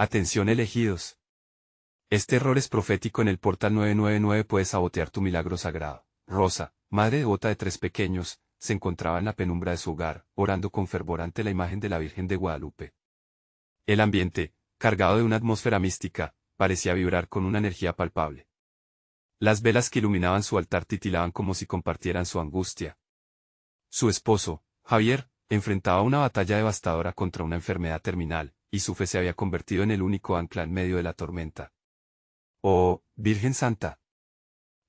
Atención elegidos. Este error es profético en el portal 999 puede sabotear tu milagro sagrado. Rosa, madre devota de 3 pequeños, se encontraba en la penumbra de su hogar, orando con fervor ante la imagen de la Virgen de Guadalupe. El ambiente, cargado de una atmósfera mística, parecía vibrar con una energía palpable. Las velas que iluminaban su altar titilaban como si compartieran su angustia. Su esposo, Javier, enfrentaba una batalla devastadora contra una enfermedad terminal, y su fe se había convertido en el único ancla en medio de la tormenta. «Oh, Virgen Santa»,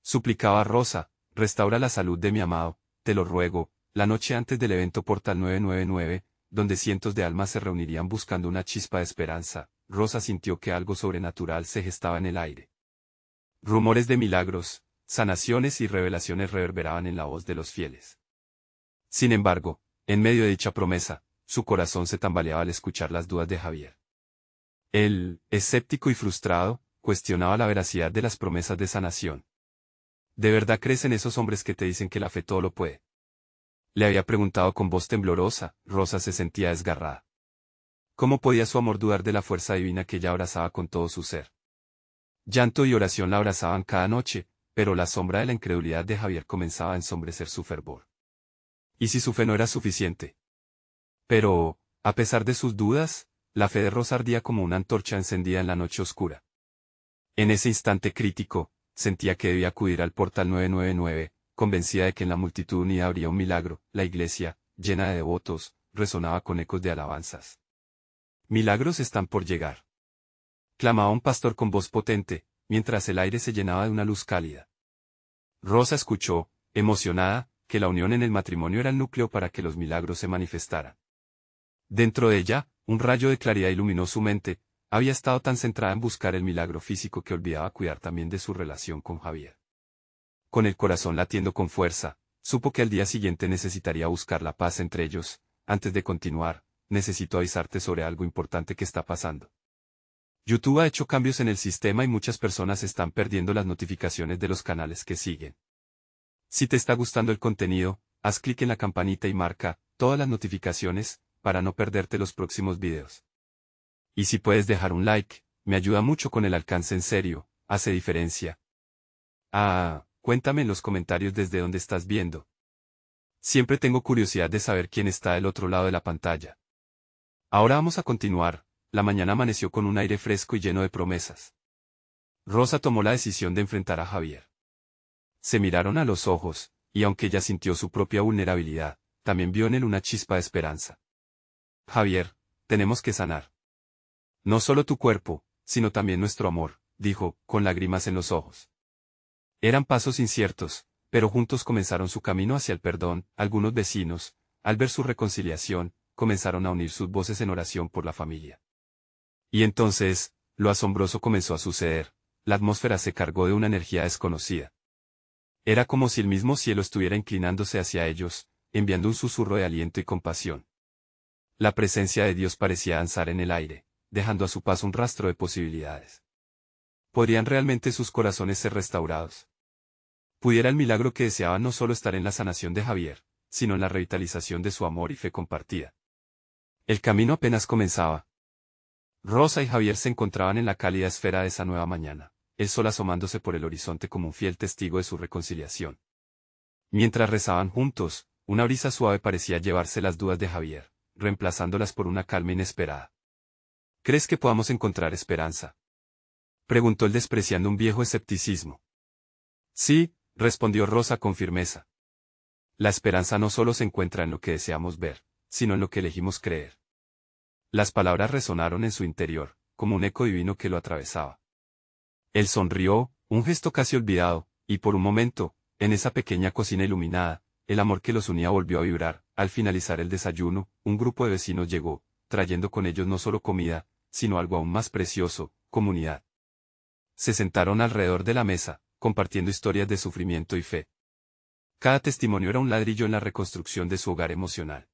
suplicaba Rosa, «restaura la salud de mi amado, te lo ruego». La noche antes del evento Portal 999, donde cientos de almas se reunirían buscando una chispa de esperanza, Rosa sintió que algo sobrenatural se gestaba en el aire. Rumores de milagros, sanaciones y revelaciones reverberaban en la voz de los fieles. Sin embargo, en medio de dicha promesa, su corazón se tambaleaba al escuchar las dudas de Javier. Él, escéptico y frustrado, cuestionaba la veracidad de las promesas de sanación. ¿De verdad crees en esos hombres que te dicen que la fe todo lo puede? Le había preguntado con voz temblorosa. Rosa se sentía desgarrada. ¿Cómo podía su amor dudar de la fuerza divina que ella abrazaba con todo su ser? Llanto y oración la abrazaban cada noche, pero la sombra de la incredulidad de Javier comenzaba a ensombrecer su fervor. ¿Y si su fe no era suficiente? Pero, a pesar de sus dudas, la fe de Rosa ardía como una antorcha encendida en la noche oscura. En ese instante crítico, sentía que debía acudir al portal 999, convencida de que en la multitud unida habría un milagro. La iglesia, llena de devotos, resonaba con ecos de alabanzas. «Milagros están por llegar», clamaba un pastor con voz potente, mientras el aire se llenaba de una luz cálida. Rosa escuchó, emocionada, que la unión en el matrimonio era el núcleo para que los milagros se manifestaran. Dentro de ella, un rayo de claridad iluminó su mente. Había estado tan centrada en buscar el milagro físico que olvidaba cuidar también de su relación con Javier. Con el corazón latiendo con fuerza, supo que al día siguiente necesitaría buscar la paz entre ellos. Antes de continuar, necesito avisarte sobre algo importante que está pasando. YouTube ha hecho cambios en el sistema y muchas personas están perdiendo las notificaciones de los canales que siguen. Si te está gustando el contenido, haz clic en la campanita y marca todas las notificaciones para no perderte los próximos videos. Y si puedes dejar un like, me ayuda mucho con el alcance, en serio, hace diferencia. Cuéntame en los comentarios desde dónde estás viendo. Siempre tengo curiosidad de saber quién está del otro lado de la pantalla. Ahora vamos a continuar. La mañana amaneció con un aire fresco y lleno de promesas. Rosa tomó la decisión de enfrentar a Javier. Se miraron a los ojos, y aunque ella sintió su propia vulnerabilidad, también vio en él una chispa de esperanza. «Javier, tenemos que sanar. No solo tu cuerpo, sino también nuestro amor», dijo, con lágrimas en los ojos. Eran pasos inciertos, pero juntos comenzaron su camino hacia el perdón. Algunos vecinos, al ver su reconciliación, comenzaron a unir sus voces en oración por la familia. Y entonces, lo asombroso comenzó a suceder. La atmósfera se cargó de una energía desconocida. Era como si el mismo cielo estuviera inclinándose hacia ellos, enviando un susurro de aliento y compasión. La presencia de Dios parecía danzar en el aire, dejando a su paso un rastro de posibilidades. ¿Podrían realmente sus corazones ser restaurados? ¿Pudiera el milagro que deseaban no solo estar en la sanación de Javier, sino en la revitalización de su amor y fe compartida? El camino apenas comenzaba. Rosa y Javier se encontraban en la cálida esfera de esa nueva mañana, el sol asomándose por el horizonte como un fiel testigo de su reconciliación. Mientras rezaban juntos, una brisa suave parecía llevarse las dudas de Javier, reemplazándolas por una calma inesperada. «¿Crees que podamos encontrar esperanza?», preguntó él despreciando un viejo escepticismo. «Sí», respondió Rosa con firmeza. «La esperanza no solo se encuentra en lo que deseamos ver, sino en lo que elegimos creer». Las palabras resonaron en su interior, como un eco divino que lo atravesaba. Él sonrió, un gesto casi olvidado, y por un momento, en esa pequeña cocina iluminada, el amor que los unía volvió a vibrar. Al finalizar el desayuno, un grupo de vecinos llegó, trayendo con ellos no solo comida, sino algo aún más precioso: comunidad. Se sentaron alrededor de la mesa, compartiendo historias de sufrimiento y fe. Cada testimonio era un ladrillo en la reconstrucción de su hogar emocional.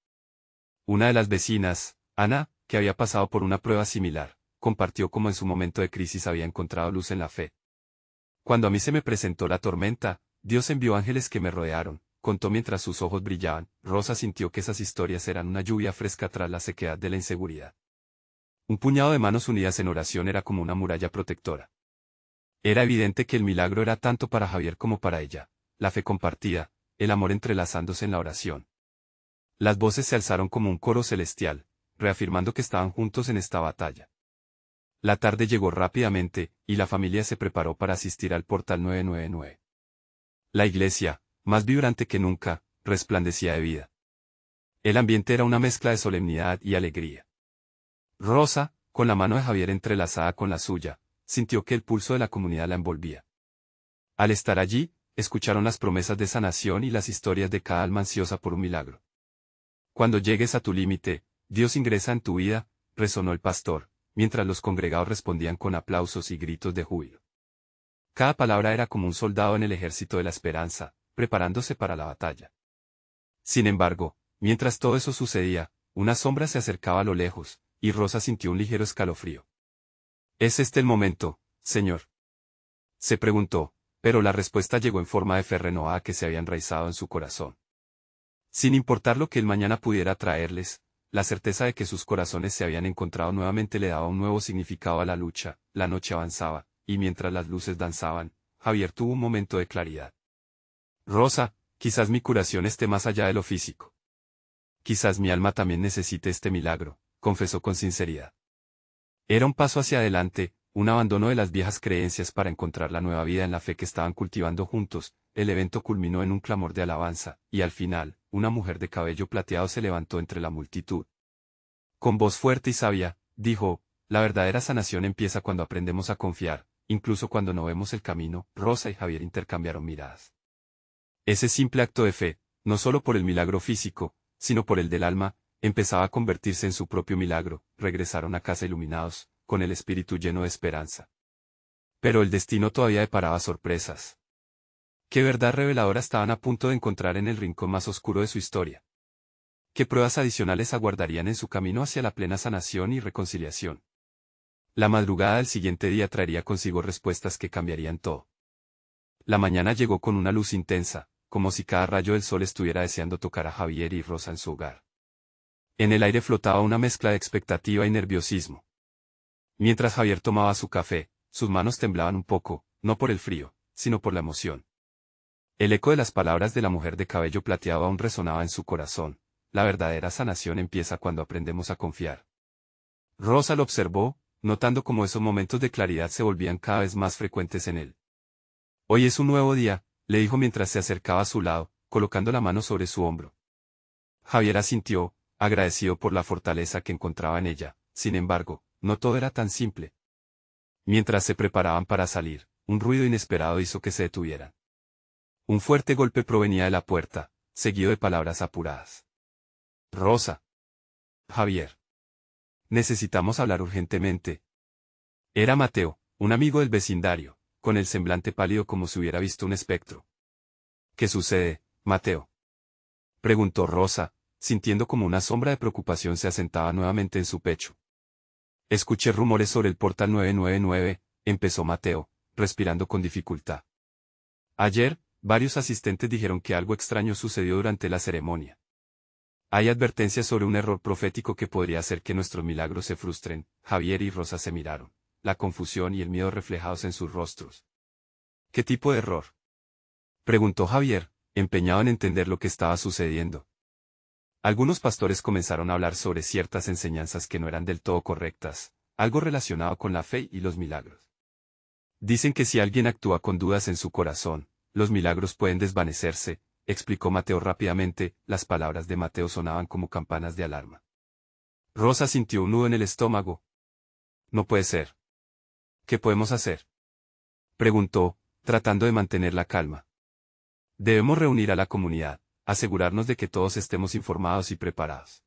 Una de las vecinas, Ana, que había pasado por una prueba similar, compartió cómo en su momento de crisis había encontrado luz en la fe. «Cuando a mí se me presentó la tormenta, Dios envió ángeles que me rodearon», contó mientras sus ojos brillaban. Rosa sintió que esas historias eran una lluvia fresca tras la sequedad de la inseguridad. Un puñado de manos unidas en oración era como una muralla protectora. Era evidente que el milagro era tanto para Javier como para ella, la fe compartida, el amor entrelazándose en la oración. Las voces se alzaron como un coro celestial, reafirmando que estaban juntos en esta batalla. La tarde llegó rápidamente, y la familia se preparó para asistir al portal 999. La iglesia, más vibrante que nunca, resplandecía de vida. El ambiente era una mezcla de solemnidad y alegría. Rosa, con la mano de Javier entrelazada con la suya, sintió que el pulso de la comunidad la envolvía. Al estar allí, escucharon las promesas de sanación y las historias de cada alma ansiosa por un milagro. Cuando llegues a tu límite, Dios ingresa en tu vida, resonó el pastor, mientras los congregados respondían con aplausos y gritos de júbilo. Cada palabra era como un soldado en el ejército de la esperanza, preparándose para la batalla. Sin embargo, mientras todo eso sucedía, una sombra se acercaba a lo lejos, y Rosa sintió un ligero escalofrío. ¿Es este el momento, Señor?, se preguntó, pero la respuesta llegó en forma de fe renovada que se había enraizado en su corazón. Sin importar lo que el mañana pudiera traerles, la certeza de que sus corazones se habían encontrado nuevamente le daba un nuevo significado a la lucha. La noche avanzaba, y mientras las luces danzaban, Javier tuvo un momento de claridad. Rosa, quizás mi curación esté más allá de lo físico. Quizás mi alma también necesite este milagro, confesó con sinceridad. Era un paso hacia adelante, un abandono de las viejas creencias para encontrar la nueva vida en la fe que estaban cultivando juntos. El evento culminó en un clamor de alabanza, y al final, una mujer de cabello plateado se levantó entre la multitud. Con voz fuerte y sabia, dijo, la verdadera sanación empieza cuando aprendemos a confiar, incluso cuando no vemos el camino. Rosa y Javier intercambiaron miradas. Ese simple acto de fe, no solo por el milagro físico, sino por el del alma, empezaba a convertirse en su propio milagro. Regresaron a casa iluminados, con el espíritu lleno de esperanza. Pero el destino todavía deparaba sorpresas. ¿Qué verdad reveladora estaban a punto de encontrar en el rincón más oscuro de su historia? ¿Qué pruebas adicionales aguardarían en su camino hacia la plena sanación y reconciliación? La madrugada del siguiente día traería consigo respuestas que cambiarían todo. La mañana llegó con una luz intensa, como si cada rayo del sol estuviera deseando tocar a Javier y Rosa en su hogar. En el aire flotaba una mezcla de expectativa y nerviosismo. Mientras Javier tomaba su café, sus manos temblaban un poco, no por el frío, sino por la emoción. El eco de las palabras de la mujer de cabello plateado aún resonaba en su corazón. La verdadera sanación empieza cuando aprendemos a confiar. Rosa lo observó, notando cómo esos momentos de claridad se volvían cada vez más frecuentes en él. Hoy es un nuevo día, le dijo mientras se acercaba a su lado, colocando la mano sobre su hombro. Javier asintió, agradecido por la fortaleza que encontraba en ella. Sin embargo, no todo era tan simple. Mientras se preparaban para salir, un ruido inesperado hizo que se detuvieran. Un fuerte golpe provenía de la puerta, seguido de palabras apuradas. Rosa. Javier. Necesitamos hablar urgentemente. Era Mateo, un amigo del vecindario, con el semblante pálido como si hubiera visto un espectro. ¿Qué sucede, Mateo?, preguntó Rosa, sintiendo como una sombra de preocupación se asentaba nuevamente en su pecho. Escuché rumores sobre el portal 999, empezó Mateo, respirando con dificultad. Ayer, varios asistentes dijeron que algo extraño sucedió durante la ceremonia. Hay advertencias sobre un error profético que podría hacer que nuestros milagros se frustren. Javier y Rosa se miraron, la confusión y el miedo reflejados en sus rostros. ¿Qué tipo de error?, preguntó Javier, empeñado en entender lo que estaba sucediendo. Algunos pastores comenzaron a hablar sobre ciertas enseñanzas que no eran del todo correctas, algo relacionado con la fe y los milagros. Dicen que si alguien actúa con dudas en su corazón, los milagros pueden desvanecerse, explicó Mateo rápidamente. Las palabras de Mateo sonaban como campanas de alarma. Rosa sintió un nudo en el estómago. No puede ser. ¿Qué podemos hacer?, preguntó, tratando de mantener la calma. Debemos reunir a la comunidad, asegurarnos de que todos estemos informados y preparados.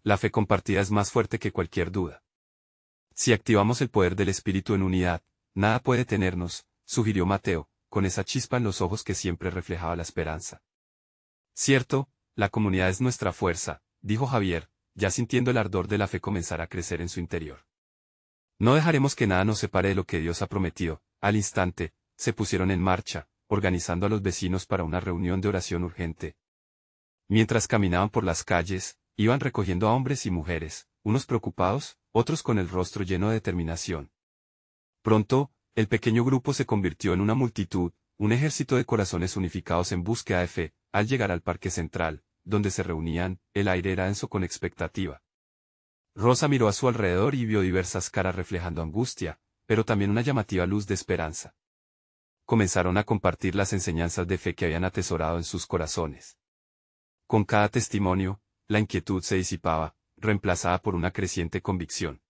La fe compartida es más fuerte que cualquier duda. Si activamos el poder del Espíritu en unidad, nada puede detenernos, sugirió Mateo, con esa chispa en los ojos que siempre reflejaba la esperanza. Cierto, la comunidad es nuestra fuerza, dijo Javier, ya sintiendo el ardor de la fe comenzar a crecer en su interior. No dejaremos que nada nos separe de lo que Dios ha prometido. Al instante, se pusieron en marcha, organizando a los vecinos para una reunión de oración urgente. Mientras caminaban por las calles, iban recogiendo a hombres y mujeres, unos preocupados, otros con el rostro lleno de determinación. Pronto, el pequeño grupo se convirtió en una multitud, un ejército de corazones unificados en búsqueda de fe. Al llegar al parque central, donde se reunían, el aire era denso con expectativa. Rosa miró a su alrededor y vio diversas caras reflejando angustia, pero también una llamativa luz de esperanza. Comenzaron a compartir las enseñanzas de fe que habían atesorado en sus corazones. Con cada testimonio, la inquietud se disipaba, reemplazada por una creciente convicción.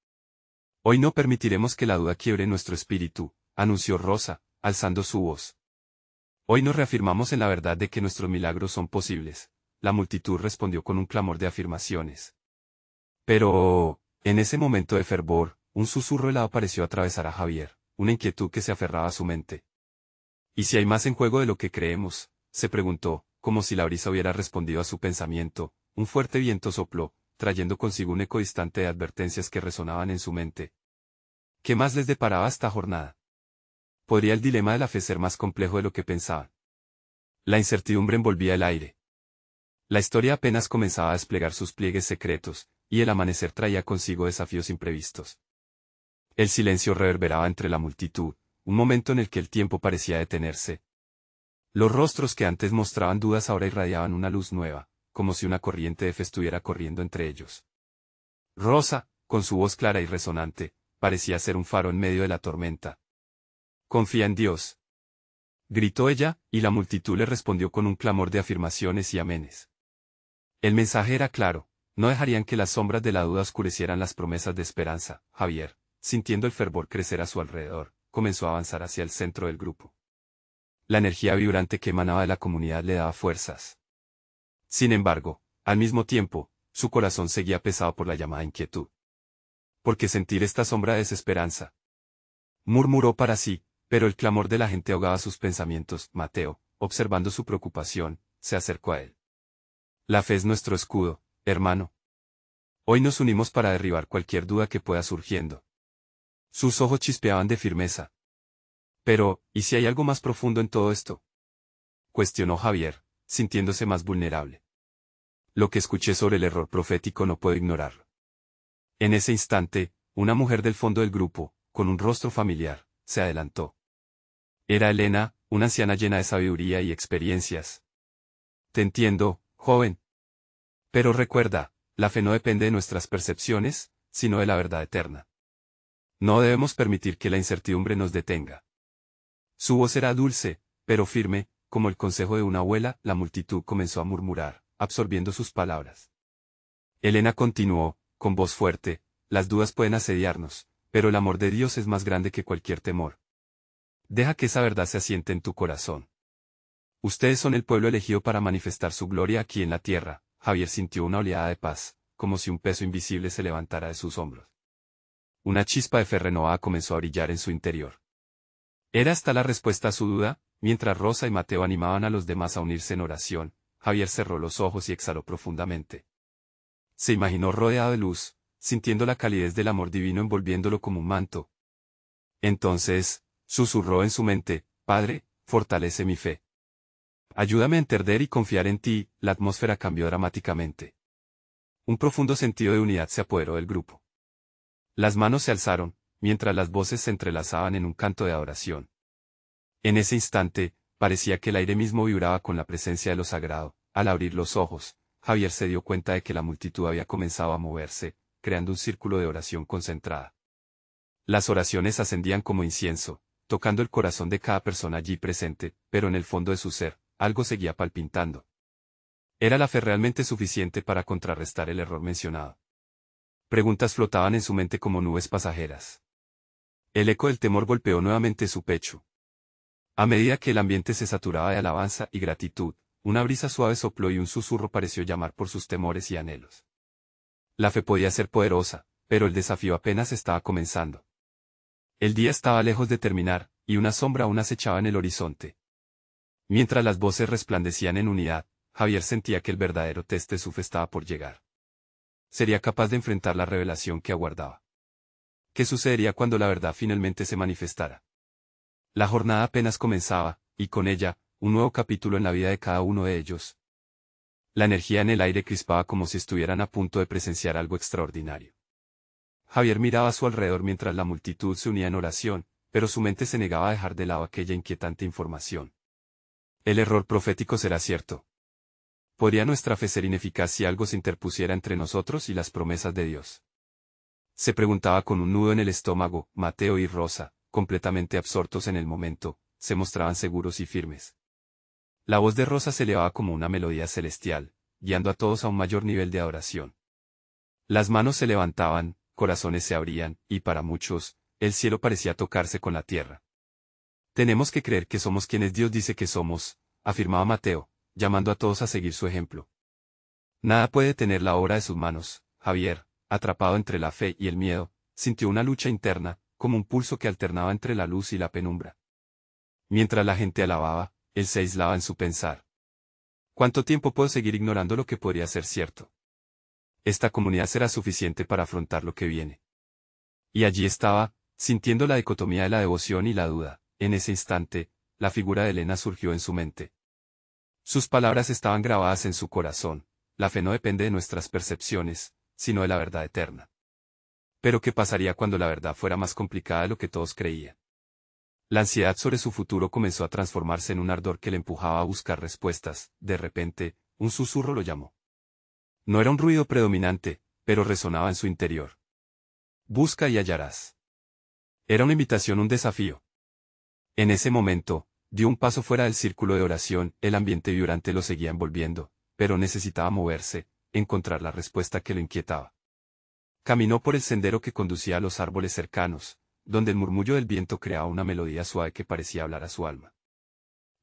Hoy no permitiremos que la duda quiebre nuestro espíritu, anunció Rosa, alzando su voz. Hoy nos reafirmamos en la verdad de que nuestros milagros son posibles. La multitud respondió con un clamor de afirmaciones. Pero, en ese momento de fervor, un susurro helado pareció atravesar a Javier, una inquietud que se aferraba a su mente. ¿Y si hay más en juego de lo que creemos?, se preguntó, como si la brisa hubiera respondido a su pensamiento. Un fuerte viento sopló, trayendo consigo un eco distante de advertencias que resonaban en su mente. ¿Qué más les deparaba esta jornada? ¿Podría el dilema de la fe ser más complejo de lo que pensaban? La incertidumbre envolvía el aire. La historia apenas comenzaba a desplegar sus pliegues secretos, y el amanecer traía consigo desafíos imprevistos. El silencio reverberaba entre la multitud, un momento en el que el tiempo parecía detenerse. Los rostros que antes mostraban dudas ahora irradiaban una luz nueva, como si una corriente de fe estuviera corriendo entre ellos. Rosa, con su voz clara y resonante, parecía ser un faro en medio de la tormenta. «Confía en Dios», gritó ella, y la multitud le respondió con un clamor de afirmaciones y amenes. El mensaje era claro, no dejarían que las sombras de la duda oscurecieran las promesas de esperanza. Javier, sintiendo el fervor crecer a su alrededor, comenzó a avanzar hacia el centro del grupo. La energía vibrante que emanaba de la comunidad le daba fuerzas. Sin embargo, al mismo tiempo, su corazón seguía pesado por la llamada inquietud. ¿Por qué sentir esta sombra de desesperanza?, murmuró para sí, pero el clamor de la gente ahogaba sus pensamientos. Mateo, observando su preocupación, se acercó a él. La fe es nuestro escudo, hermano. Hoy nos unimos para derribar cualquier duda que pueda surgiendo. Sus ojos chispeaban de firmeza. Pero, ¿y si hay algo más profundo en todo esto?, cuestionó Javier, sintiéndose más vulnerable. Lo que escuché sobre el error profético no puedo ignorarlo. En ese instante, una mujer del fondo del grupo, con un rostro familiar, se adelantó. Era Elena, una anciana llena de sabiduría y experiencias. Te entiendo, joven. Pero recuerda, la fe no depende de nuestras percepciones, sino de la verdad eterna. No debemos permitir que la incertidumbre nos detenga. Su voz era dulce, pero firme, como el consejo de una abuela. La multitud comenzó a murmurar, absorbiendo sus palabras. Elena continuó, con voz fuerte, las dudas pueden asediarnos, pero el amor de Dios es más grande que cualquier temor. Deja que esa verdad se asiente en tu corazón. Ustedes son el pueblo elegido para manifestar su gloria aquí en la tierra. Javier sintió una oleada de paz, como si un peso invisible se levantara de sus hombros. Una chispa de fe renovada comenzó a brillar en su interior. Era esta la respuesta a su duda. Mientras Rosa y Mateo animaban a los demás a unirse en oración, Javier cerró los ojos y exhaló profundamente. Se imaginó rodeado de luz, sintiendo la calidez del amor divino envolviéndolo como un manto. Entonces, susurró en su mente, Padre, fortalece mi fe. Ayúdame a entender y confiar en ti. La atmósfera cambió dramáticamente. Un profundo sentido de unidad se apoderó del grupo. Las manos se alzaron, mientras las voces se entrelazaban en un canto de adoración. En ese instante, parecía que el aire mismo vibraba con la presencia de lo sagrado. Al abrir los ojos, Javier se dio cuenta de que la multitud había comenzado a moverse, creando un círculo de oración concentrada. Las oraciones ascendían como incienso, tocando el corazón de cada persona allí presente, pero en el fondo de su ser, algo seguía palpitando. ¿Era la fe realmente suficiente para contrarrestar el error mencionado? Preguntas flotaban en su mente como nubes pasajeras. El eco del temor golpeó nuevamente su pecho. A medida que el ambiente se saturaba de alabanza y gratitud, una brisa suave sopló y un susurro pareció llamar por sus temores y anhelos. La fe podía ser poderosa, pero el desafío apenas estaba comenzando. El día estaba lejos de terminar, y una sombra aún acechaba en el horizonte. Mientras las voces resplandecían en unidad, Javier sentía que el verdadero test de su fe estaba por llegar. ¿Sería capaz de enfrentar la revelación que aguardaba? ¿Qué sucedería cuando la verdad finalmente se manifestara? La jornada apenas comenzaba, y con ella, un nuevo capítulo en la vida de cada uno de ellos. La energía en el aire crispaba como si estuvieran a punto de presenciar algo extraordinario. Javier miraba a su alrededor mientras la multitud se unía en oración, pero su mente se negaba a dejar de lado aquella inquietante información. El error profético será cierto. ¿Podría nuestra fe ser ineficaz si algo se interpusiera entre nosotros y las promesas de Dios? Se preguntaba con un nudo en el estómago. Mateo y Rosa, completamente absortos en el momento, se mostraban seguros y firmes. La voz de Rosa se elevaba como una melodía celestial, guiando a todos a un mayor nivel de adoración. Las manos se levantaban, corazones se abrían, y para muchos, el cielo parecía tocarse con la tierra. Tenemos que creer que somos quienes Dios dice que somos, afirmaba Mateo, llamando a todos a seguir su ejemplo. Nada puede detener la obra de sus manos. Javier, atrapado entre la fe y el miedo, sintió una lucha interna, como un pulso que alternaba entre la luz y la penumbra. Mientras la gente alababa, él se aislaba en su pensar. ¿Cuánto tiempo puedo seguir ignorando lo que podría ser cierto? Esta comunidad será suficiente para afrontar lo que viene. Y allí estaba, sintiendo la dicotomía de la devoción y la duda. En ese instante, la figura de Elena surgió en su mente. Sus palabras estaban grabadas en su corazón. La fe no depende de nuestras percepciones, sino de la verdad eterna. Pero ¿qué pasaría cuando la verdad fuera más complicada de lo que todos creían? La ansiedad sobre su futuro comenzó a transformarse en un ardor que le empujaba a buscar respuestas. De repente, un susurro lo llamó. No era un ruido predominante, pero resonaba en su interior. Busca y hallarás. Era una invitación, un desafío. En ese momento, dio un paso fuera del círculo de oración. El ambiente vibrante lo seguía envolviendo, pero necesitaba moverse, encontrar la respuesta que lo inquietaba. Caminó por el sendero que conducía a los árboles cercanos, donde el murmullo del viento creaba una melodía suave que parecía hablar a su alma.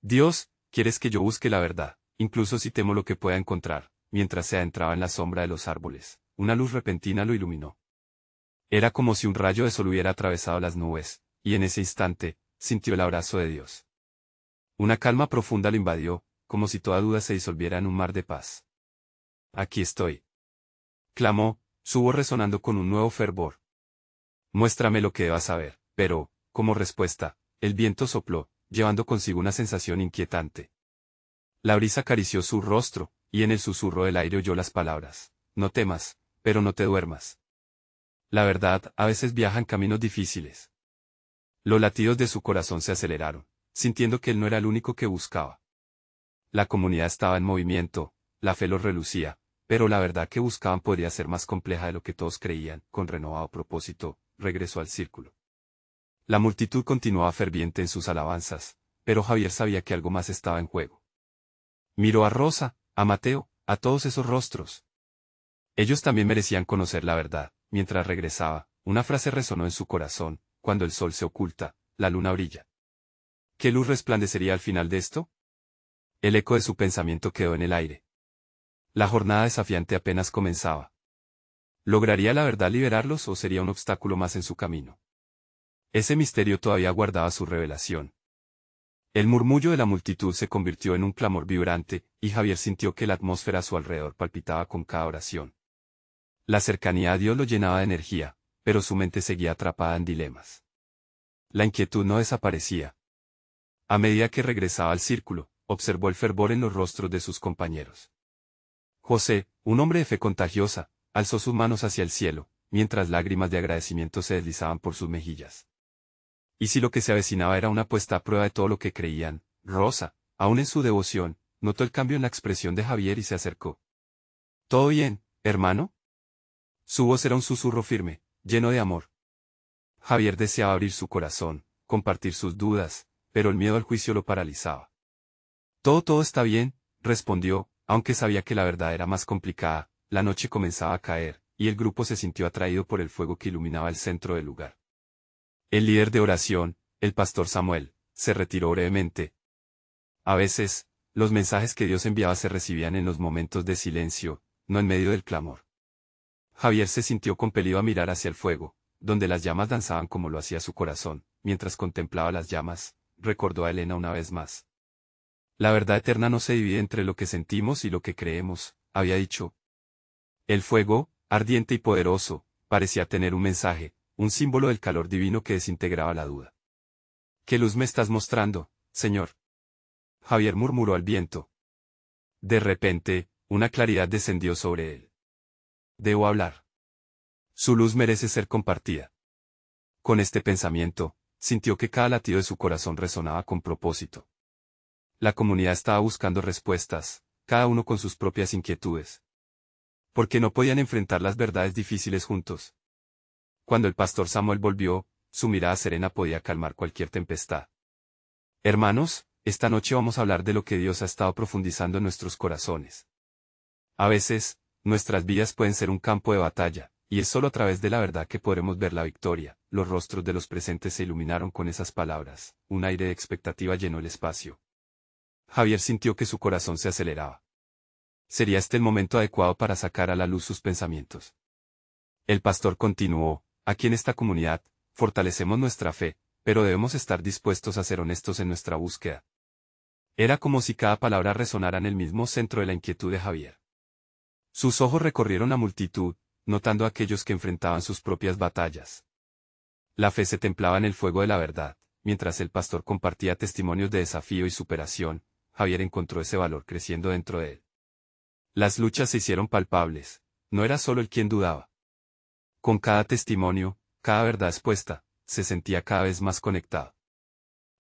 Dios, quieres que yo busque la verdad, incluso si temo lo que pueda encontrar. Mientras se adentraba en la sombra de los árboles, una luz repentina lo iluminó. Era como si un rayo de sol hubiera atravesado las nubes, y en ese instante, sintió el abrazo de Dios. Una calma profunda lo invadió, como si toda duda se disolviera en un mar de paz. Aquí estoy. Clamó, su voz resonando con un nuevo fervor. Muéstrame lo que debas saber. Pero, como respuesta, el viento sopló, llevando consigo una sensación inquietante. La brisa acarició su rostro, y en el susurro del aire oyó las palabras: no temas, pero no te duermas. La verdad a veces viaja en caminos difíciles. Los latidos de su corazón se aceleraron, sintiendo que él no era el único que buscaba. La comunidad estaba en movimiento, la fe los relucía, pero la verdad que buscaban podría ser más compleja de lo que todos creían. Con renovado propósito, regresó al círculo. La multitud continuaba ferviente en sus alabanzas, pero Javier sabía que algo más estaba en juego. Miró a Rosa, a Mateo, a todos esos rostros. Ellos también merecían conocer la verdad. Mientras regresaba, una frase resonó en su corazón: cuando el sol se oculta, la luna brilla. ¿Qué luz resplandecería al final de esto? El eco de su pensamiento quedó en el aire. La jornada desafiante apenas comenzaba. ¿Lograría la verdad liberarlos o sería un obstáculo más en su camino? Ese misterio todavía guardaba su revelación. El murmullo de la multitud se convirtió en un clamor vibrante, y Javier sintió que la atmósfera a su alrededor palpitaba con cada oración. La cercanía a Dios lo llenaba de energía, pero su mente seguía atrapada en dilemas. La inquietud no desaparecía. A medida que regresaba al círculo, observó el fervor en los rostros de sus compañeros. José, un hombre de fe contagiosa, alzó sus manos hacia el cielo, mientras lágrimas de agradecimiento se deslizaban por sus mejillas. Y si lo que se avecinaba era una puesta a prueba de todo lo que creían, Rosa, aún en su devoción, notó el cambio en la expresión de Javier y se acercó. ¿Todo bien, hermano? Su voz era un susurro firme, lleno de amor. Javier deseaba abrir su corazón, compartir sus dudas, pero el miedo al juicio lo paralizaba. Todo está bien, respondió, aunque sabía que la verdad era más complicada. La noche comenzaba a caer, y el grupo se sintió atraído por el fuego que iluminaba el centro del lugar. El líder de oración, el pastor Samuel, se retiró brevemente. A veces, los mensajes que Dios enviaba se recibían en los momentos de silencio, no en medio del clamor. Javier se sintió compelido a mirar hacia el fuego, donde las llamas danzaban como lo hacía su corazón. Mientras contemplaba las llamas, recordó a Elena una vez más. La verdad eterna no se divide entre lo que sentimos y lo que creemos, había dicho. El fuego, ardiente y poderoso, parecía tener un mensaje, un símbolo del calor divino que desintegraba la duda. ¿Qué luz me estás mostrando, Señor? Javier murmuró al viento. De repente, una claridad descendió sobre él. Debo hablar. Su luz merece ser compartida. Con este pensamiento, sintió que cada latido de su corazón resonaba con propósito. La comunidad estaba buscando respuestas, cada uno con sus propias inquietudes. Porque no podían enfrentar las verdades difíciles juntos. Cuando el pastor Samuel volvió, su mirada serena podía calmar cualquier tempestad. Hermanos, esta noche vamos a hablar de lo que Dios ha estado profundizando en nuestros corazones. A veces, nuestras vidas pueden ser un campo de batalla, y es solo a través de la verdad que podremos ver la victoria. Los rostros de los presentes se iluminaron con esas palabras, un aire de expectativa llenó el espacio. Javier sintió que su corazón se aceleraba. ¿Sería este el momento adecuado para sacar a la luz sus pensamientos? El pastor continuó, aquí en esta comunidad, fortalecemos nuestra fe, pero debemos estar dispuestos a ser honestos en nuestra búsqueda. Era como si cada palabra resonara en el mismo centro de la inquietud de Javier. Sus ojos recorrieron la multitud, notando a aquellos que enfrentaban sus propias batallas. La fe se templaba en el fuego de la verdad, mientras el pastor compartía testimonios de desafío y superación, Javier encontró ese valor creciendo dentro de él. Las luchas se hicieron palpables, no era solo él quien dudaba. Con cada testimonio, cada verdad expuesta, se sentía cada vez más conectado.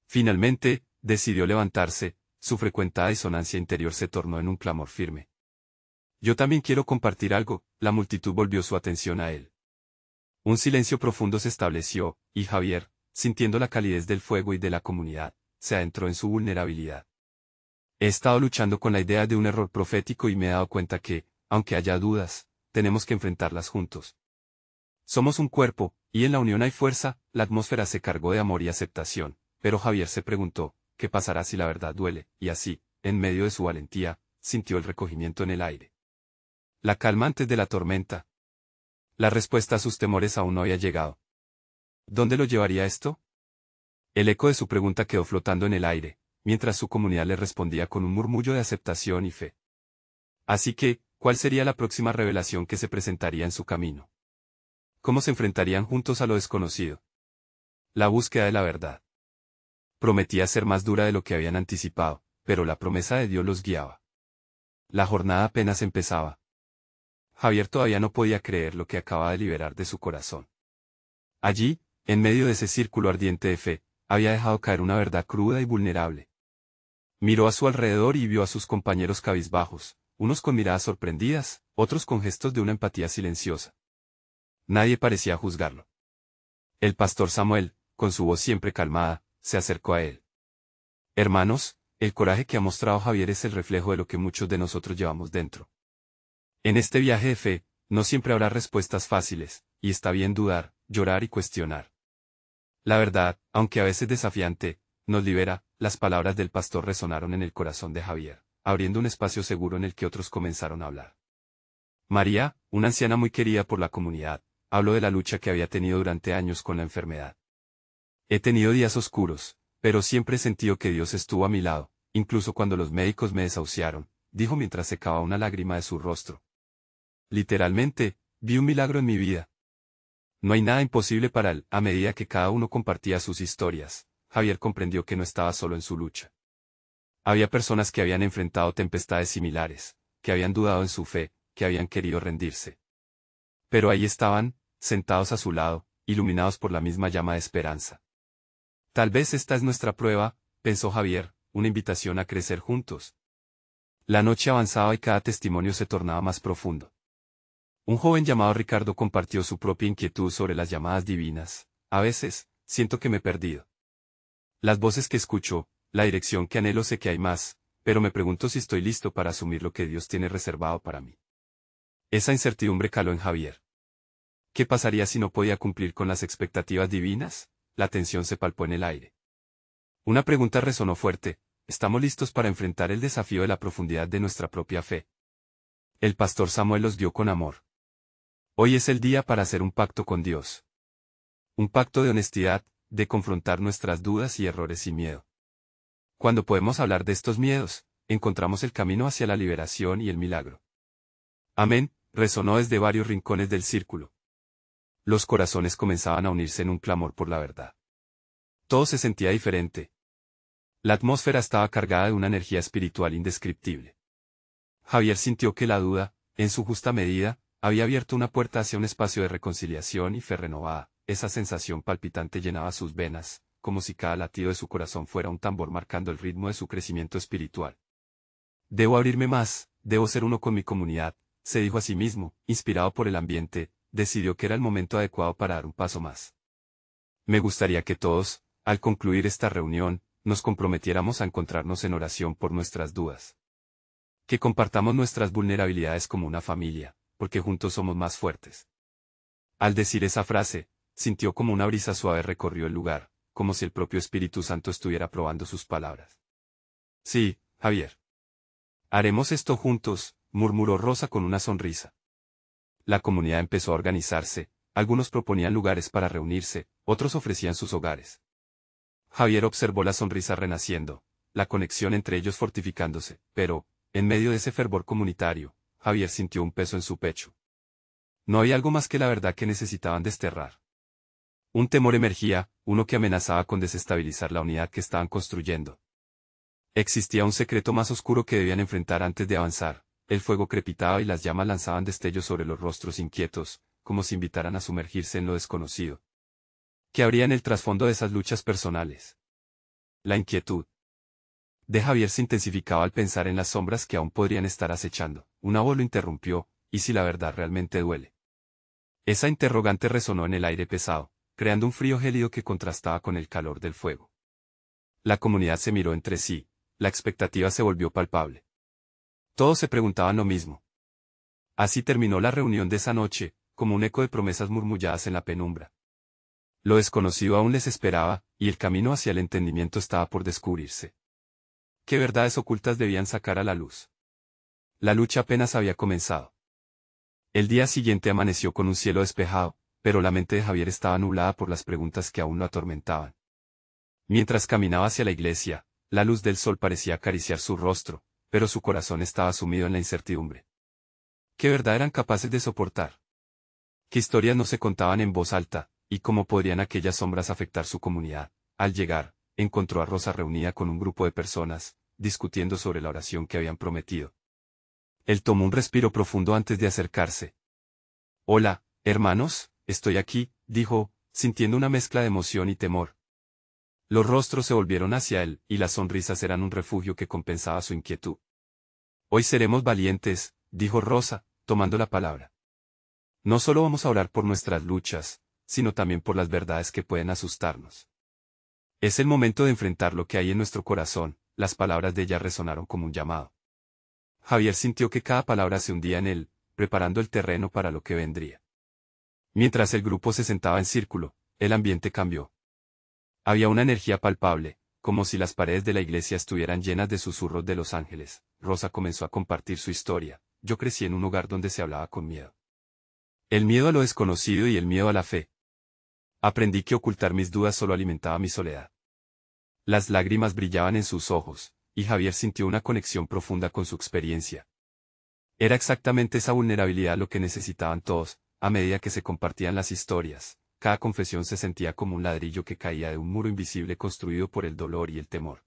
Finalmente, decidió levantarse, su frecuentada disonancia interior se tornó en un clamor firme. Yo también quiero compartir algo, la multitud volvió su atención a él. Un silencio profundo se estableció, y Javier, sintiendo la calidez del fuego y de la comunidad, se adentró en su vulnerabilidad. He estado luchando con la idea de un error profético y me he dado cuenta que, aunque haya dudas, tenemos que enfrentarlas juntos. Somos un cuerpo, y en la unión hay fuerza. La atmósfera se cargó de amor y aceptación, pero Javier se preguntó, ¿qué pasará si la verdad duele? Y así, en medio de su valentía, sintió el recogimiento en el aire. La calma antes de la tormenta. La respuesta a sus temores aún no había llegado. ¿Dónde lo llevaría esto? El eco de su pregunta quedó flotando en el aire, mientras su comunidad le respondía con un murmullo de aceptación y fe. Así que, ¿cuál sería la próxima revelación que se presentaría en su camino? ¿Cómo se enfrentarían juntos a lo desconocido? La búsqueda de la verdad. Prometía ser más dura de lo que habían anticipado, pero la promesa de Dios los guiaba. La jornada apenas empezaba. Javier todavía no podía creer lo que acababa de liberar de su corazón. Allí, en medio de ese círculo ardiente de fe, había dejado caer una verdad cruda y vulnerable. Miró a su alrededor y vio a sus compañeros cabizbajos, unos con miradas sorprendidas, otros con gestos de una empatía silenciosa. Nadie parecía juzgarlo. El pastor Samuel, con su voz siempre calmada, se acercó a él. Hermanos, el coraje que ha mostrado Javier es el reflejo de lo que muchos de nosotros llevamos dentro. En este viaje de fe, no siempre habrá respuestas fáciles, y está bien dudar, llorar y cuestionar. La verdad, aunque a veces desafiante, nos libera. Las palabras del pastor resonaron en el corazón de Javier, abriendo un espacio seguro en el que otros comenzaron a hablar. María, una anciana muy querida por la comunidad, habló de la lucha que había tenido durante años con la enfermedad. He tenido días oscuros, pero siempre he sentido que Dios estuvo a mi lado, incluso cuando los médicos me desahuciaron, dijo mientras secaba una lágrima de su rostro. Literalmente, vi un milagro en mi vida. No hay nada imposible para él. A medida que cada uno compartía sus historias, Javier comprendió que no estaba solo en su lucha. Había personas que habían enfrentado tempestades similares, que habían dudado en su fe, que habían querido rendirse. Pero ahí estaban, sentados a su lado, iluminados por la misma llama de esperanza. Tal vez esta es nuestra prueba, pensó Javier, una invitación a crecer juntos. La noche avanzaba y cada testimonio se tornaba más profundo. Un joven llamado Ricardo compartió su propia inquietud sobre las llamadas divinas. A veces, siento que me he perdido. Las voces que escucho, la dirección que anhelo, sé que hay más, pero me pregunto si estoy listo para asumir lo que Dios tiene reservado para mí. Esa incertidumbre caló en Javier. ¿Qué pasaría si no podía cumplir con las expectativas divinas? La tensión se palpó en el aire. Una pregunta resonó fuerte: ¿estamos listos para enfrentar el desafío de la profundidad de nuestra propia fe? El pastor Samuel los guió con amor. Hoy es el día para hacer un pacto con Dios. Un pacto de honestidad, de confrontar nuestras dudas y errores sin miedo. Cuando podemos hablar de estos miedos, encontramos el camino hacia la liberación y el milagro. Amén, resonó desde varios rincones del círculo. Los corazones comenzaban a unirse en un clamor por la verdad. Todo se sentía diferente. La atmósfera estaba cargada de una energía espiritual indescriptible. Javier sintió que la duda, en su justa medida, había abierto una puerta hacia un espacio de reconciliación y fe renovada. Esa sensación palpitante llenaba sus venas, como si cada latido de su corazón fuera un tambor marcando el ritmo de su crecimiento espiritual. Debo abrirme más, debo ser uno con mi comunidad, se dijo a sí mismo, inspirado por el ambiente, decidió que era el momento adecuado para dar un paso más. Me gustaría que todos, al concluir esta reunión, nos comprometiéramos a encontrarnos en oración por nuestras dudas. Que compartamos nuestras vulnerabilidades como una familia, porque juntos somos más fuertes. Al decir esa frase, sintió como una brisa suave recorrió el lugar, como si el propio Espíritu Santo estuviera probando sus palabras. Sí, Javier. Haremos esto juntos, murmuró Rosa con una sonrisa. La comunidad empezó a organizarse, algunos proponían lugares para reunirse, otros ofrecían sus hogares. Javier observó la sonrisa renaciendo, la conexión entre ellos fortificándose, pero, en medio de ese fervor comunitario, Javier sintió un peso en su pecho. No había algo más que la verdad que necesitaban desterrar. Un temor emergía, uno que amenazaba con desestabilizar la unidad que estaban construyendo. Existía un secreto más oscuro que debían enfrentar antes de avanzar. El fuego crepitaba y las llamas lanzaban destellos sobre los rostros inquietos, como si invitaran a sumergirse en lo desconocido. ¿Qué habría en el trasfondo de esas luchas personales? La inquietud de Javier se intensificaba al pensar en las sombras que aún podrían estar acechando. Una voz lo interrumpió, ¿y si la verdad realmente duele? Esa interrogante resonó en el aire pesado, creando un frío gélido que contrastaba con el calor del fuego. La comunidad se miró entre sí, la expectativa se volvió palpable. Todos se preguntaban lo mismo. Así terminó la reunión de esa noche, como un eco de promesas murmulladas en la penumbra. Lo desconocido aún les esperaba, y el camino hacia el entendimiento estaba por descubrirse. ¿Qué verdades ocultas debían sacar a la luz? La lucha apenas había comenzado. El día siguiente amaneció con un cielo despejado, pero la mente de Javier estaba nublada por las preguntas que aún lo atormentaban. Mientras caminaba hacia la iglesia, la luz del sol parecía acariciar su rostro, pero su corazón estaba sumido en la incertidumbre. ¿Qué verdad eran capaces de soportar? ¿Qué historias no se contaban en voz alta, y cómo podrían aquellas sombras afectar su comunidad? Al llegar, encontró a Rosa reunida con un grupo de personas, discutiendo sobre la oración que habían prometido. Él tomó un respiro profundo antes de acercarse. «Hola, hermanos, estoy aquí», dijo, sintiendo una mezcla de emoción y temor. Los rostros se volvieron hacia él, y las sonrisas eran un refugio que compensaba su inquietud. «Hoy seremos valientes», dijo Rosa, tomando la palabra. «No solo vamos a orar por nuestras luchas, sino también por las verdades que pueden asustarnos. Es el momento de enfrentar lo que hay en nuestro corazón». Las palabras de ella resonaron como un llamado. Javier sintió que cada palabra se hundía en él, preparando el terreno para lo que vendría. Mientras el grupo se sentaba en círculo, el ambiente cambió. Había una energía palpable, como si las paredes de la iglesia estuvieran llenas de susurros de los ángeles. Rosa comenzó a compartir su historia. «Yo crecí en un hogar donde se hablaba con miedo. El miedo a lo desconocido y el miedo a la fe. Aprendí que ocultar mis dudas solo alimentaba mi soledad». Las lágrimas brillaban en sus ojos, y Javier sintió una conexión profunda con su experiencia. Era exactamente esa vulnerabilidad lo que necesitaban todos, a medida que se compartían las historias. Cada confesión se sentía como un ladrillo que caía de un muro invisible construido por el dolor y el temor.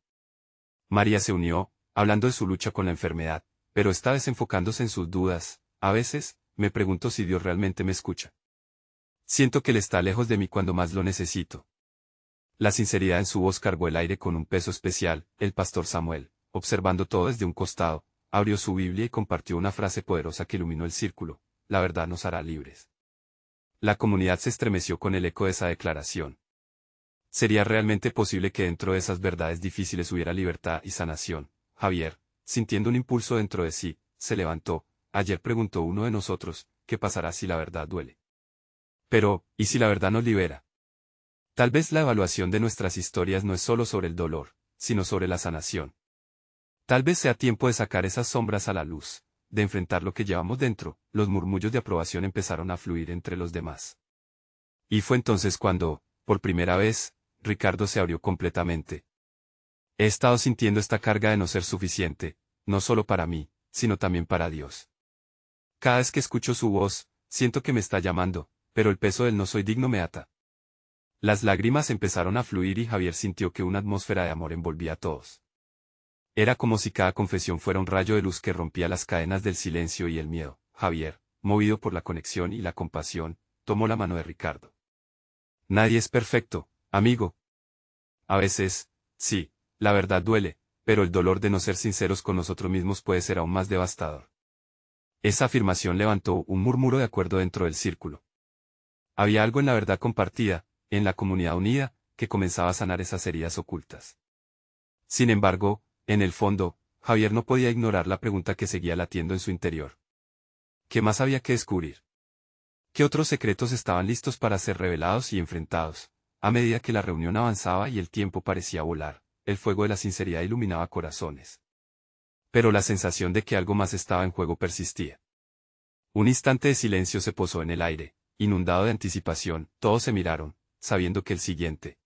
María se unió, hablando de su lucha con la enfermedad, pero esta vez enfocándose en sus dudas. «A veces, me pregunto si Dios realmente me escucha. Siento que Él está lejos de mí cuando más lo necesito». La sinceridad en su voz cargó el aire con un peso especial. El pastor Samuel, observando todo desde un costado, abrió su Biblia y compartió una frase poderosa que iluminó el círculo: «La verdad nos hará libres». La comunidad se estremeció con el eco de esa declaración. ¿Sería realmente posible que dentro de esas verdades difíciles hubiera libertad y sanación? Javier, sintiendo un impulso dentro de sí, se levantó. Ayer preguntó uno de nosotros, ¿qué pasará si la verdad duele? Pero, ¿y si la verdad nos libera? Tal vez la evaluación de nuestras historias no es solo sobre el dolor, sino sobre la sanación. Tal vez sea tiempo de sacar esas sombras a la luz, de enfrentar lo que llevamos dentro. Los murmullos de aprobación empezaron a fluir entre los demás. Y fue entonces cuando, por primera vez, Ricardo se abrió completamente. «He estado sintiendo esta carga de no ser suficiente, no solo para mí, sino también para Dios. Cada vez que escucho su voz, siento que me está llamando, pero el peso del no soy digno me ata». Las lágrimas empezaron a fluir y Javier sintió que una atmósfera de amor envolvía a todos. Era como si cada confesión fuera un rayo de luz que rompía las cadenas del silencio y el miedo. «Javier», movido por la conexión y la compasión, tomó la mano de Ricardo. Nadie es perfecto, amigo. A veces, sí, la verdad duele, pero el dolor de no ser sinceros con nosotros mismos puede ser aún más devastador. Esa afirmación levantó un murmuro de acuerdo dentro del círculo. Había algo en la verdad compartida, en la comunidad unida, que comenzaba a sanar esas heridas ocultas. Sin embargo, en el fondo, Javier no podía ignorar la pregunta que seguía latiendo en su interior. ¿Qué más había que descubrir? ¿Qué otros secretos estaban listos para ser revelados y enfrentados? A medida que la reunión avanzaba y el tiempo parecía volar, el fuego de la sinceridad iluminaba corazones. Pero la sensación de que algo más estaba en juego persistía. Un instante de silencio se posó en el aire, inundado de anticipación, todos se miraron, sabiendo que el siguiente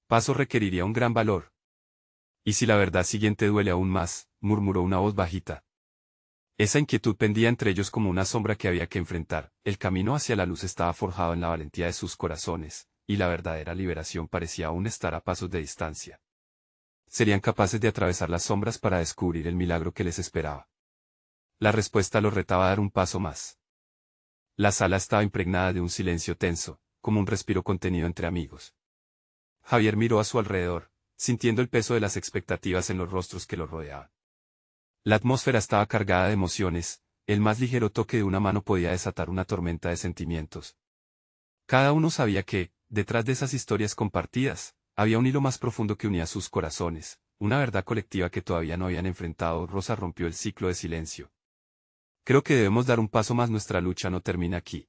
paso requeriría un gran valor. ¿Y si la verdad siguiente duele aún más?, murmuró una voz bajita. Esa inquietud pendía entre ellos como una sombra que había que enfrentar. El camino hacia la luz estaba forjado en la valentía de sus corazones, y la verdadera liberación parecía aún estar a pasos de distancia. Serían capaces de atravesar las sombras para descubrir el milagro que les esperaba. La respuesta los retaba a dar un paso más. La sala estaba impregnada de un silencio tenso, como un respiro contenido entre amigos. Javier miró a su alrededor, sintiendo el peso de las expectativas en los rostros que lo rodeaban. La atmósfera estaba cargada de emociones, el más ligero toque de una mano podía desatar una tormenta de sentimientos. Cada uno sabía que, detrás de esas historias compartidas, había un hilo más profundo que unía sus corazones, una verdad colectiva que todavía no habían enfrentado. Rosa rompió el ciclo de silencio. Creo que debemos dar un paso más, nuestra lucha no termina aquí.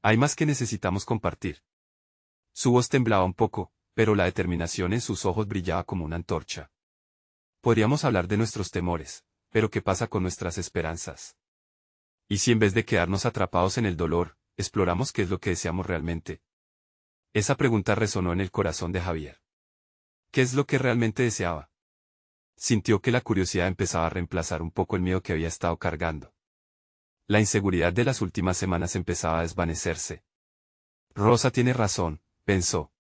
Hay más que necesitamos compartir. Su voz temblaba un poco, pero la determinación en sus ojos brillaba como una antorcha. Podríamos hablar de nuestros temores, pero ¿qué pasa con nuestras esperanzas? ¿Y si en vez de quedarnos atrapados en el dolor, exploramos qué es lo que deseamos realmente? Esa pregunta resonó en el corazón de Javier. ¿Qué es lo que realmente deseaba? Sintió que la curiosidad empezaba a reemplazar un poco el miedo que había estado cargando. La inseguridad de las últimas semanas empezaba a desvanecerse. Rosa tiene razón, pensó.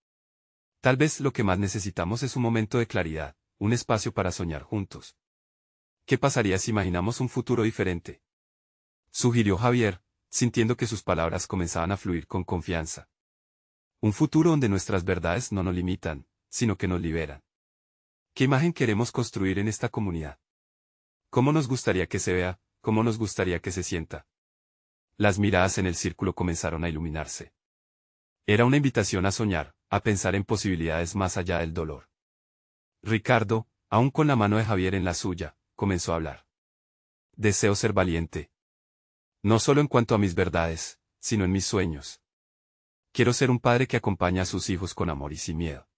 Tal vez lo que más necesitamos es un momento de claridad, un espacio para soñar juntos. ¿Qué pasaría si imaginamos un futuro diferente?, sugirió Javier, sintiendo que sus palabras comenzaban a fluir con confianza. Un futuro donde nuestras verdades no nos limitan, sino que nos liberan. ¿Qué imagen queremos construir en esta comunidad? ¿Cómo nos gustaría que se vea? ¿Cómo nos gustaría que se sienta? Las miradas en el círculo comenzaron a iluminarse. Era una invitación a soñar, a pensar en posibilidades más allá del dolor. Ricardo, aún con la mano de Javier en la suya, comenzó a hablar. Deseo ser valiente. No solo en cuanto a mis verdades, sino en mis sueños. Quiero ser un padre que acompaña a sus hijos con amor y sin miedo.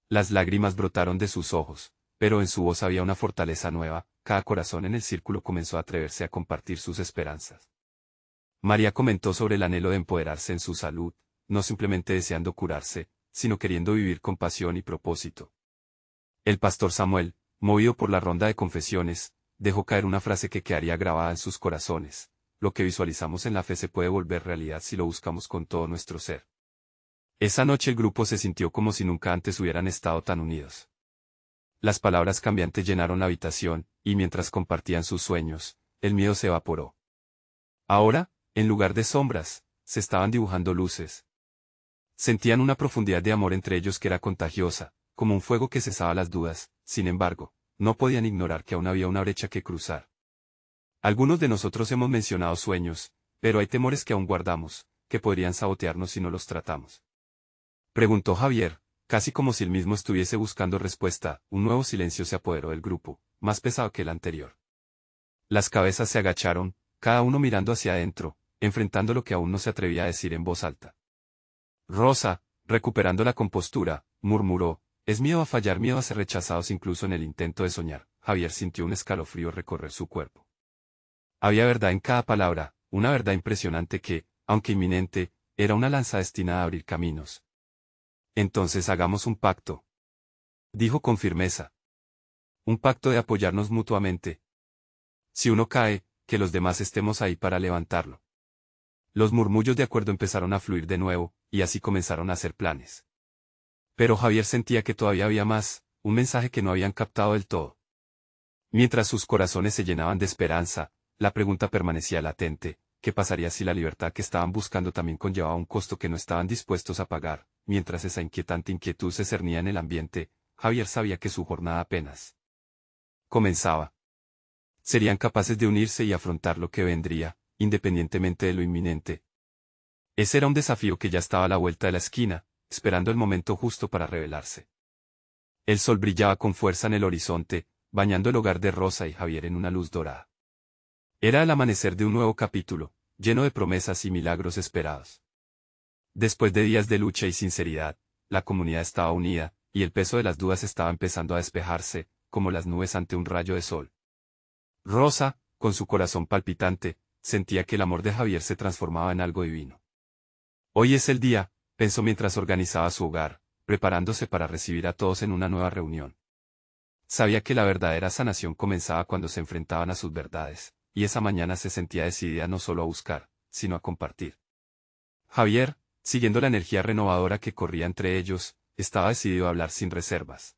Las lágrimas brotaron de sus ojos, pero en su voz había una fortaleza nueva. Cada corazón en el círculo comenzó a atreverse a compartir sus esperanzas. María comentó sobre el anhelo de empoderarse en su salud, no simplemente deseando curarse, sino queriendo vivir con pasión y propósito. El pastor Samuel, movido por la ronda de confesiones, dejó caer una frase que quedaría grabada en sus corazones: lo que visualizamos en la fe se puede volver realidad si lo buscamos con todo nuestro ser. Esa noche el grupo se sintió como si nunca antes hubieran estado tan unidos. Las palabras cambiantes llenaron la habitación, y mientras compartían sus sueños, el miedo se evaporó. Ahora, en lugar de sombras, se estaban dibujando luces. Sentían una profundidad de amor entre ellos que era contagiosa, como un fuego que cesaba las dudas. Sin embargo, no podían ignorar que aún había una brecha que cruzar. Algunos de nosotros hemos mencionado sueños, pero hay temores que aún guardamos, que podrían sabotearnos si no los tratamos. Preguntó Javier, casi como si él mismo estuviese buscando respuesta. Un nuevo silencio se apoderó del grupo, más pesado que el anterior. Las cabezas se agacharon, cada uno mirando hacia adentro, enfrentando lo que aún no se atrevía a decir en voz alta. Rosa, recuperando la compostura, murmuró: es miedo a fallar, miedo a ser rechazados incluso en el intento de soñar. Javier sintió un escalofrío recorrer su cuerpo. Había verdad en cada palabra, una verdad impresionante que, aunque inminente, era una lanza destinada a abrir caminos. Entonces hagamos un pacto, dijo con firmeza. Un pacto de apoyarnos mutuamente. Si uno cae, que los demás estemos ahí para levantarlo. Los murmullos de acuerdo empezaron a fluir de nuevo, y así comenzaron a hacer planes. Pero Javier sentía que todavía había más, un mensaje que no habían captado del todo. Mientras sus corazones se llenaban de esperanza, la pregunta permanecía latente: ¿qué pasaría si la libertad que estaban buscando también conllevaba un costo que no estaban dispuestos a pagar? Mientras esa inquietante inquietud se cernía en el ambiente, Javier sabía que su jornada apenas comenzaba. Serían capaces de unirse y afrontar lo que vendría, independientemente de lo inminente. Ese era un desafío que ya estaba a la vuelta de la esquina, esperando el momento justo para revelarse. El sol brillaba con fuerza en el horizonte, bañando el hogar de Rosa y Javier en una luz dorada. Era el amanecer de un nuevo capítulo, lleno de promesas y milagros esperados. Después de días de lucha y sinceridad, la comunidad estaba unida, y el peso de las dudas estaba empezando a despejarse, como las nubes ante un rayo de sol. Rosa, con su corazón palpitante, sentía que el amor de Javier se transformaba en algo divino. Hoy es el día, pensó mientras organizaba su hogar, preparándose para recibir a todos en una nueva reunión. Sabía que la verdadera sanación comenzaba cuando se enfrentaban a sus verdades, y esa mañana se sentía decidida no solo a buscar, sino a compartir. Javier, siguiendo la energía renovadora que corría entre ellos, estaba decidido a hablar sin reservas.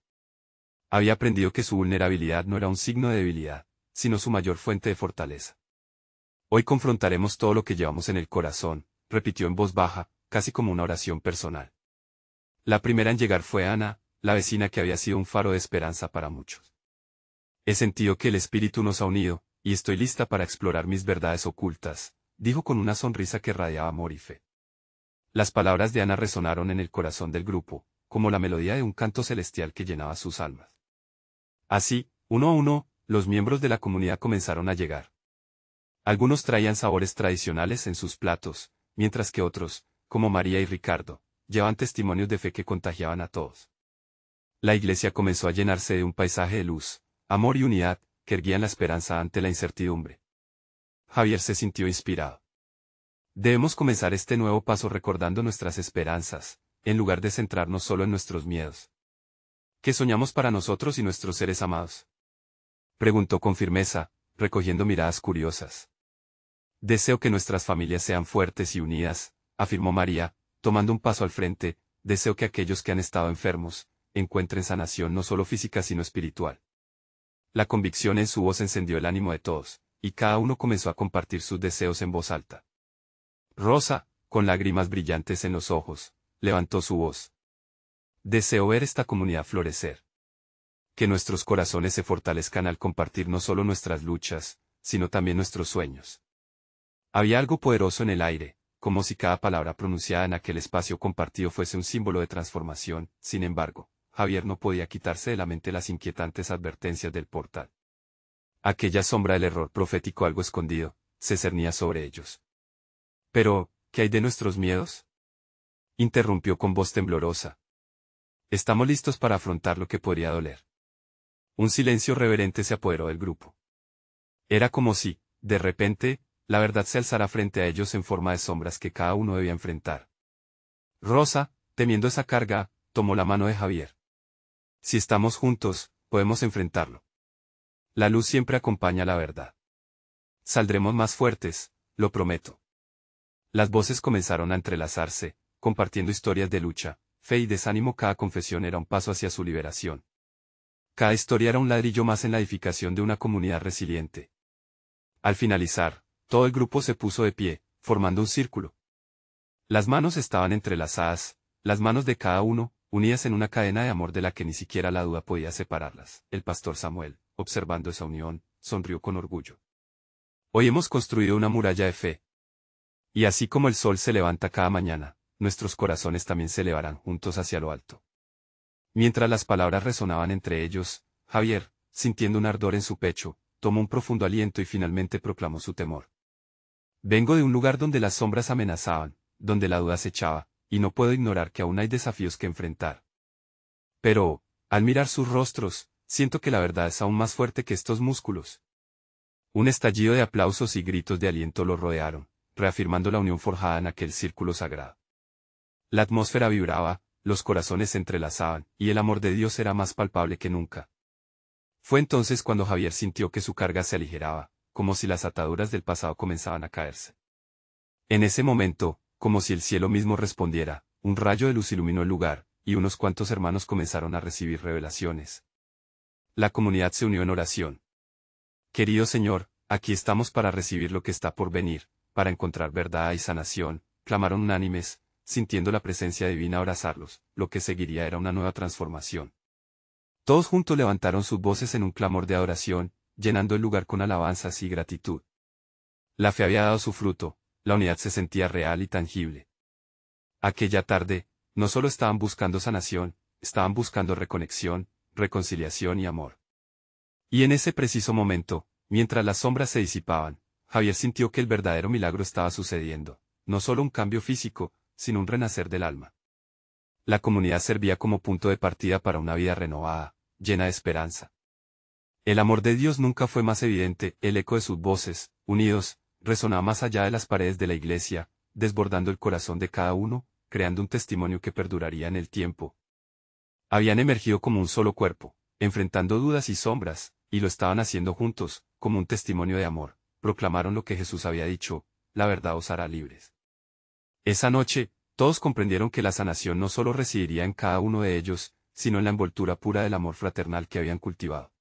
Había aprendido que su vulnerabilidad no era un signo de debilidad, sino su mayor fuente de fortaleza. Hoy confrontaremos todo lo que llevamos en el corazón, repitió en voz baja, casi como una oración personal. La primera en llegar fue Ana, la vecina que había sido un faro de esperanza para muchos. He sentido que el Espíritu nos ha unido, y estoy lista para explorar mis verdades ocultas, dijo con una sonrisa que radiaba amor y fe. Las palabras de Ana resonaron en el corazón del grupo, como la melodía de un canto celestial que llenaba sus almas. Así, uno a uno, los miembros de la comunidad comenzaron a llegar. Algunos traían sabores tradicionales en sus platos, mientras que otros, como María y Ricardo, llevaban testimonios de fe que contagiaban a todos. La iglesia comenzó a llenarse de un paisaje de luz, amor y unidad, que erguían la esperanza ante la incertidumbre. Javier se sintió inspirado. Debemos comenzar este nuevo paso recordando nuestras esperanzas, en lugar de centrarnos solo en nuestros miedos. ¿Qué soñamos para nosotros y nuestros seres amados? Preguntó con firmeza, recogiendo miradas curiosas. Deseo que nuestras familias sean fuertes y unidas, afirmó María, tomando un paso al frente. Deseo que aquellos que han estado enfermos, encuentren sanación no solo física sino espiritual. La convicción en su voz encendió el ánimo de todos, y cada uno comenzó a compartir sus deseos en voz alta. Rosa, con lágrimas brillantes en los ojos, levantó su voz. Deseo ver esta comunidad florecer. Que nuestros corazones se fortalezcan al compartir no solo nuestras luchas, sino también nuestros sueños. Había algo poderoso en el aire, como si cada palabra pronunciada en aquel espacio compartido fuese un símbolo de transformación. Sin embargo, Javier no podía quitarse de la mente las inquietantes advertencias del portal. Aquella sombra del error profético, algo escondido, se cernía sobre ellos. Pero, ¿qué hay de nuestros miedos? Interrumpió con voz temblorosa. Estamos listos para afrontar lo que podría doler. Un silencio reverente se apoderó del grupo. Era como si, de repente, la verdad se alzara frente a ellos en forma de sombras que cada uno debía enfrentar. Rosa, temiendo esa carga, tomó la mano de Javier. Si estamos juntos, podemos enfrentarlo. La luz siempre acompaña la verdad. Saldremos más fuertes, lo prometo. Las voces comenzaron a entrelazarse, compartiendo historias de lucha, fe y desánimo. Cada confesión era un paso hacia su liberación. Cada historia era un ladrillo más en la edificación de una comunidad resiliente. Al finalizar, todo el grupo se puso de pie, formando un círculo. Las manos estaban entrelazadas, las manos de cada uno, unidas en una cadena de amor de la que ni siquiera la duda podía separarlas. El pastor Samuel, observando esa unión, sonrió con orgullo. Hoy hemos construido una muralla de fe. Y así como el sol se levanta cada mañana, nuestros corazones también se elevarán juntos hacia lo alto. Mientras las palabras resonaban entre ellos, Javier, sintiendo un ardor en su pecho, tomó un profundo aliento y finalmente proclamó su temor. Vengo de un lugar donde las sombras amenazaban, donde la duda acechaba, y no puedo ignorar que aún hay desafíos que enfrentar. Pero, al mirar sus rostros, siento que la verdad es aún más fuerte que estos músculos. Un estallido de aplausos y gritos de aliento lo rodearon, reafirmando la unión forjada en aquel círculo sagrado. La atmósfera vibraba, los corazones se entrelazaban, y el amor de Dios era más palpable que nunca. Fue entonces cuando Javier sintió que su carga se aligeraba, como si las ataduras del pasado comenzaban a caerse. En ese momento, como si el cielo mismo respondiera, un rayo de luz iluminó el lugar, y unos cuantos hermanos comenzaron a recibir revelaciones. La comunidad se unió en oración. Querido Señor, aquí estamos para recibir lo que está por venir, para encontrar verdad y sanación, clamaron unánimes, sintiendo la presencia divina abrazarlos. Lo que seguiría era una nueva transformación. Todos juntos levantaron sus voces en un clamor de adoración, llenando el lugar con alabanzas y gratitud. La fe había dado su fruto, la unidad se sentía real y tangible. Aquella tarde, no solo estaban buscando sanación, estaban buscando reconexión, reconciliación y amor. Y en ese preciso momento, mientras las sombras se disipaban, Javier sintió que el verdadero milagro estaba sucediendo, no solo un cambio físico, sino un renacer del alma. La comunidad servía como punto de partida para una vida renovada, llena de esperanza. El amor de Dios nunca fue más evidente, el eco de sus voces, unidos, resonaba más allá de las paredes de la iglesia, desbordando el corazón de cada uno, creando un testimonio que perduraría en el tiempo. Habían emergido como un solo cuerpo, enfrentando dudas y sombras, y lo estaban haciendo juntos, como un testimonio de amor. Proclamaron lo que Jesús había dicho: la verdad os hará libres. Esa noche, todos comprendieron que la sanación no solo residiría en cada uno de ellos, sino en la envoltura pura del amor fraternal que habían cultivado.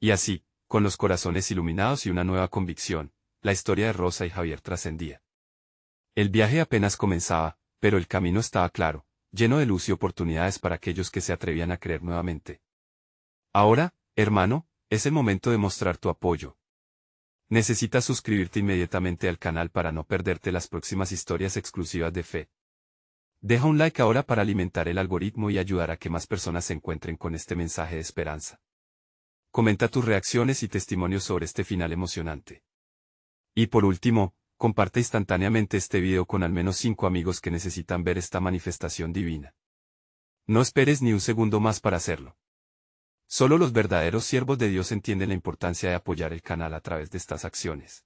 Y así, con los corazones iluminados y una nueva convicción, la historia de Rosa y Javier trascendía. El viaje apenas comenzaba, pero el camino estaba claro, lleno de luz y oportunidades para aquellos que se atrevían a creer nuevamente. Ahora, hermano, es el momento de mostrar tu apoyo. Necesitas suscribirte inmediatamente al canal para no perderte las próximas historias exclusivas de fe. Deja un like ahora para alimentar el algoritmo y ayudar a que más personas se encuentren con este mensaje de esperanza. Comenta tus reacciones y testimonios sobre este final emocionante. Y por último, comparte instantáneamente este video con al menos 5 amigos que necesitan ver esta manifestación divina. No esperes ni un segundo más para hacerlo. Solo los verdaderos siervos de Dios entienden la importancia de apoyar el canal a través de estas acciones.